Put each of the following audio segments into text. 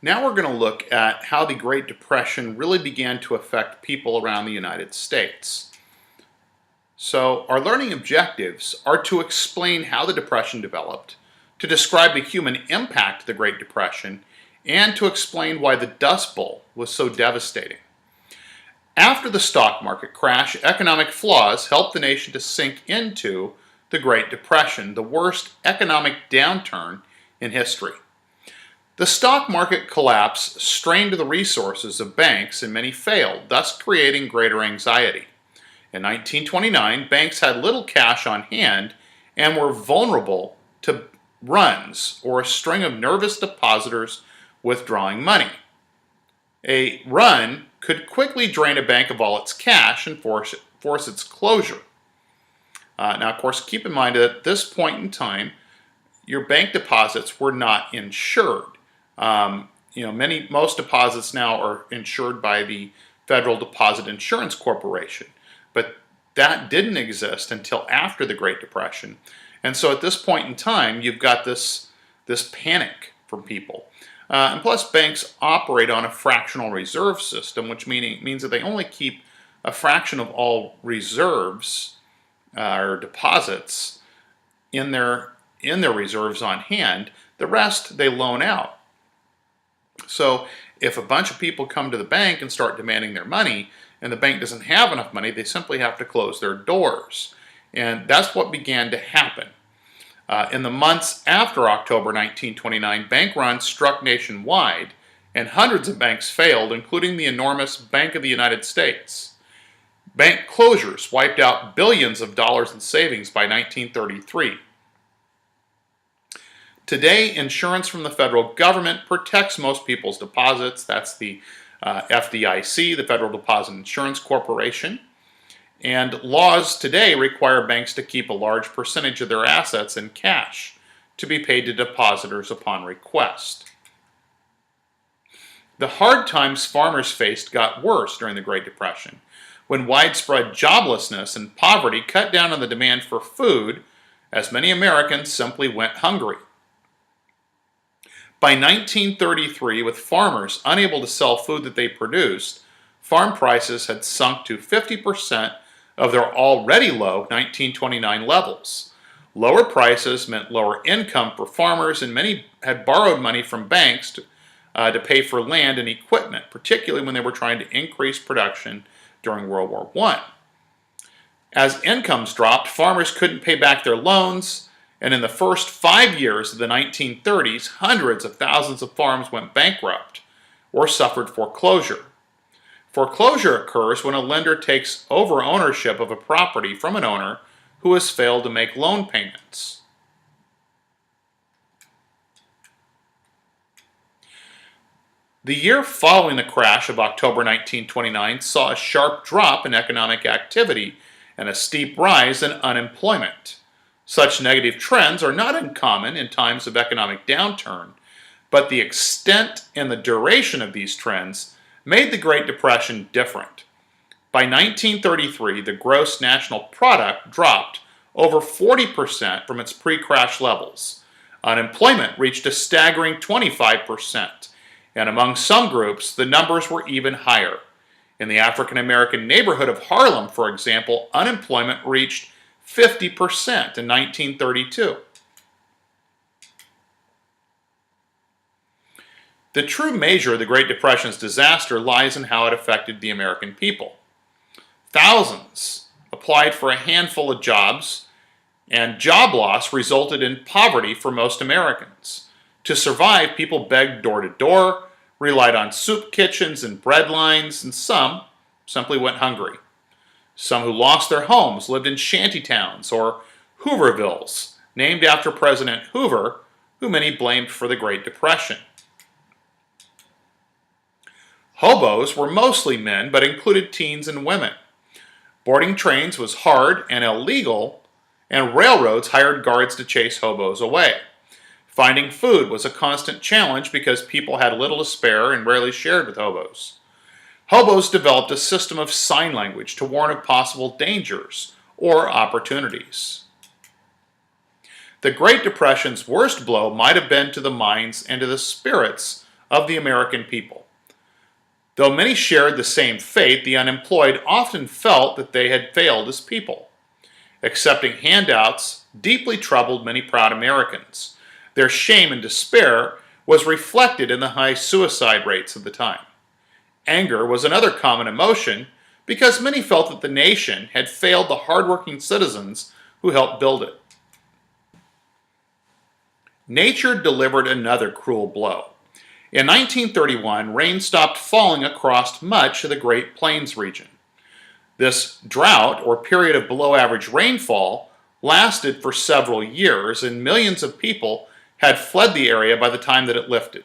Now we're going to look at how the Great Depression really began to affect people around the United States. So our learning objectives are to explain how the Depression developed, to describe the human impact of the Great Depression, and to explain why the Dust Bowl was so devastating. After the stock market crash, economic flaws helped the nation to sink into the Great Depression, the worst economic downturn in history. The stock market collapse strained the resources of banks and many failed, thus creating greater anxiety. In 1929, banks had little cash on hand and were vulnerable to runs or a string of nervous depositors withdrawing money. A run could quickly drain a bank of all its cash and force its closure. Now, of course, keep in mind that at this point in time, your bank deposits were not insured. Most deposits now are insured by the Federal Deposit Insurance Corporation, but that didn't exist until after the Great Depression. And so at this point in time, you've got this panic from people. And plus, banks operate on a fractional reserve system, which means that they only keep a fraction of all reserves or deposits in their reserves on hand. The rest they loan out. So if a bunch of people come to the bank and start demanding their money, and the bank doesn't have enough money, they simply have to close their doors. And that's what began to happen. In the months after October 1929, bank runs struck nationwide, and hundreds of banks failed, including the enormous Bank of the United States. Bank closures wiped out billions of dollars in savings by 1933. Today, insurance from the federal government protects most people's deposits. That's the FDIC, the Federal Deposit Insurance Corporation. And laws today require banks to keep a large percentage of their assets in cash to be paid to depositors upon request. The hard times farmers faced got worse during the Great Depression, when widespread joblessness and poverty cut down on the demand for food, as many Americans simply went hungry. By 1933, with farmers unable to sell food that they produced, farm prices had sunk to 50% of their already low 1929 levels. Lower prices meant lower income for farmers, and many had borrowed money from banks to pay for land and equipment, particularly when they were trying to increase production during World War I. As incomes dropped, farmers couldn't pay back their loans, and in the first 5 years of the 1930s, hundreds of thousands of farms went bankrupt or suffered foreclosure. Foreclosure occurs when a lender takes over ownership of a property from an owner who has failed to make loan payments. The year following the crash of October 1929 saw a sharp drop in economic activity and a steep rise in unemployment. Such negative trends are not uncommon in times of economic downturn, but the extent and the duration of these trends made the Great Depression different. By 1933, the gross national product dropped over 40% from its pre-crash levels. Unemployment reached a staggering 25%, and among some groups, the numbers were even higher. In the African American neighborhood of Harlem, for example, unemployment reached 50% in 1932. The true measure of the Great Depression's disaster lies in how it affected the American people. Thousands applied for a handful of jobs, and job loss resulted in poverty for most Americans. To survive, people begged door to door, relied on soup kitchens and bread lines, and some simply went hungry. Some who lost their homes lived in shantytowns or Hoovervilles, named after President Hoover, who many blamed for the Great Depression. Hobos were mostly men, but included teens and women. Boarding trains was hard and illegal, and railroads hired guards to chase hobos away. Finding food was a constant challenge because people had little to spare and rarely shared with hobos. Hobos developed a system of sign language to warn of possible dangers or opportunities. The Great Depression's worst blow might have been to the minds and to the spirits of the American people. Though many shared the same fate, the unemployed often felt that they had failed as people. Accepting handouts deeply troubled many proud Americans. Their shame and despair was reflected in the high suicide rates of the time. Anger was another common emotion because many felt that the nation had failed the hardworking citizens who helped build it. Nature delivered another cruel blow. In 1931, rain stopped falling across much of the Great Plains region. This drought, or period of below average rainfall, lasted for several years, and millions of people had fled the area by the time that it lifted.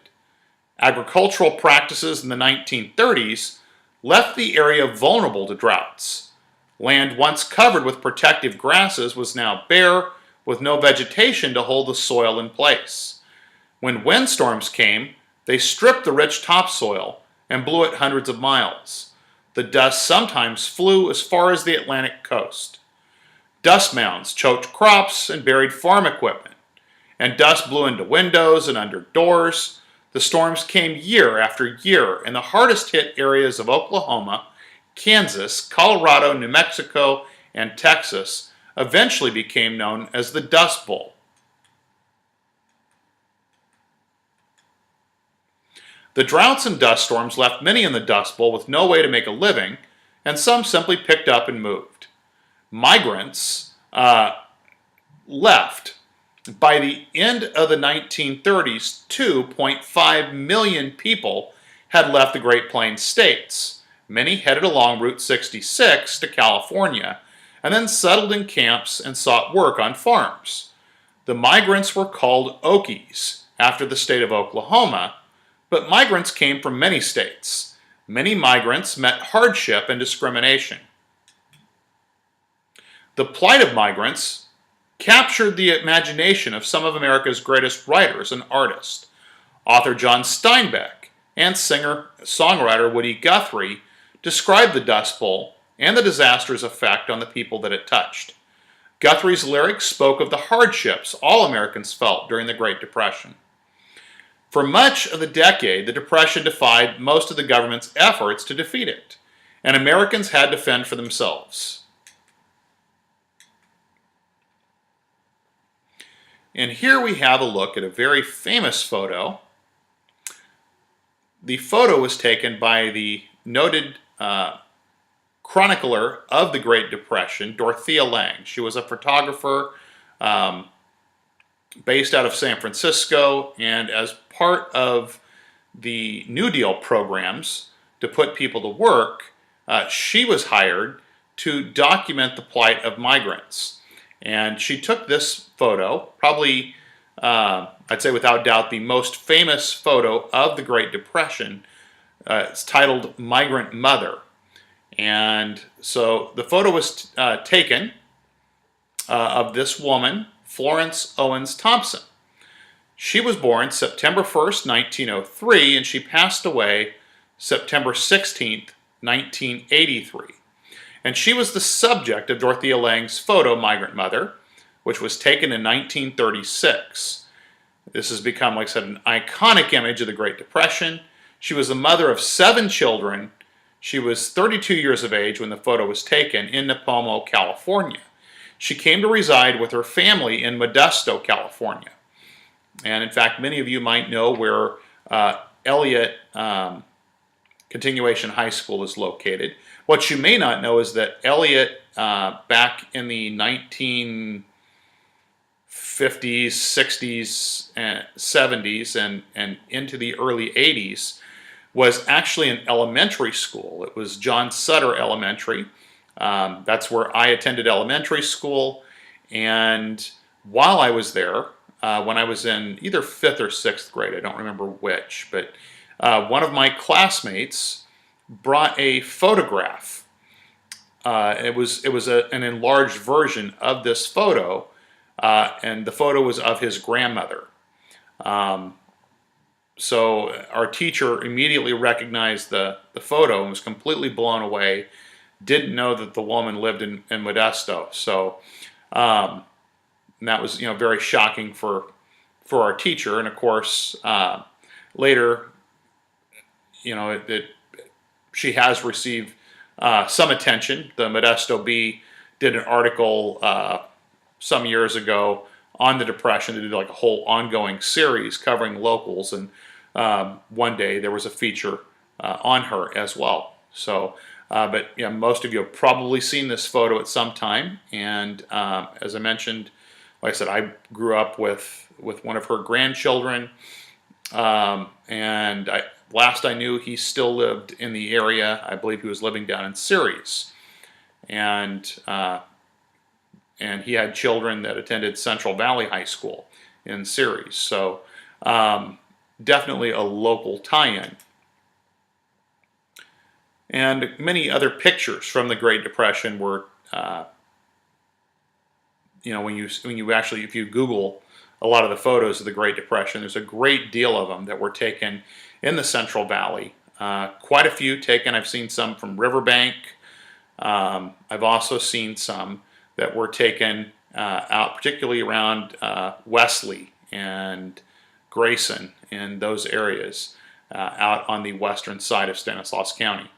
Agricultural practices in the 1930s left the area vulnerable to droughts. Land once covered with protective grasses was now bare, with no vegetation to hold the soil in place. When windstorms came, they stripped the rich topsoil and blew it hundreds of miles. The dust sometimes flew as far as the Atlantic coast. Dust mounds choked crops and buried farm equipment, and dust blew into windows and under doors. The storms came year after year in the hardest hit areas of Oklahoma, Kansas, Colorado, New Mexico, and Texas eventually became known as the Dust Bowl. The droughts and dust storms left many in the Dust Bowl with no way to make a living, and some simply picked up and moved. Migrants left. By the end of the 1930s, 2.5 million people had left the Great Plains states. Many headed along Route 66 to California, and then settled in camps and sought work on farms. The migrants were called Okies, after the state of Oklahoma, but migrants came from many states. Many migrants met hardship and discrimination. The plight of migrants captured the imagination of some of America's greatest writers and artists. Author John Steinbeck and singer-songwriter Woody Guthrie described the Dust Bowl and the disaster's effect on the people that it touched. Guthrie's lyrics spoke of the hardships all Americans felt during the Great Depression. For much of the decade, the Depression defied most of the government's efforts to defeat it, and Americans had to fend for themselves. And here we have a look at a very famous photo. The photo was taken by the noted chronicler of the Great Depression, Dorothea Lange. She was a photographer based out of San Francisco, and as part of the New Deal programs to put people to work, she was hired to document the plight of migrants. And she took this photo, probably, I'd say without doubt, the most famous photo of the Great Depression. It's titled Migrant Mother. And so the photo was taken of this woman, Florence Owens Thompson. She was born September 1st, 1903, and she passed away September 16th, 1983. And she was the subject of Dorothea Lange's photo, Migrant Mother, which was taken in 1936. This has become, like I said, an iconic image of the Great Depression. She was the mother of 7 children. She was 32 years of age when the photo was taken in Nipomo, California. She came to reside with her family in Modesto, California. And in fact, many of you might know where Elliott Continuation High School is located. What you may not know is that Elliott, back in the 1950s, 60s, and 70s, and into the early 80s, was actually an elementary school. It was John Sutter Elementary. That's where I attended elementary school. And while I was there, when I was in either 5th or 6th grade, I don't remember which, but one of my classmates brought a photograph. It was an enlarged version of this photo, and the photo was of his grandmother. So our teacher immediately recognized the photo and was completely blown away. Didn't know that the woman lived in Modesto. So that was, very shocking for our teacher. And of course, later, she has received some attention. The Modesto Bee did an article some years ago on the Depression. They did like a whole ongoing series covering locals, and one day there was a feature on her as well. So, but yeah, most of you have probably seen this photo at some time. And as I mentioned, like I said, I grew up with one of her grandchildren, and last I knew, he still lived in the area. I believe he was living down in Ceres, and he had children that attended Central Valley High School in Ceres. So definitely a local tie-in. And many other pictures from the Great Depression were, when you actually, if you Google a lot of the photos of the Great Depression, there's a great deal of them that were taken in the Central Valley. Quite a few taken. I've seen some from Riverbank. I've also seen some that were taken out, particularly around Wesley and Grayson, in those areas, out on the western side of Stanislaus County.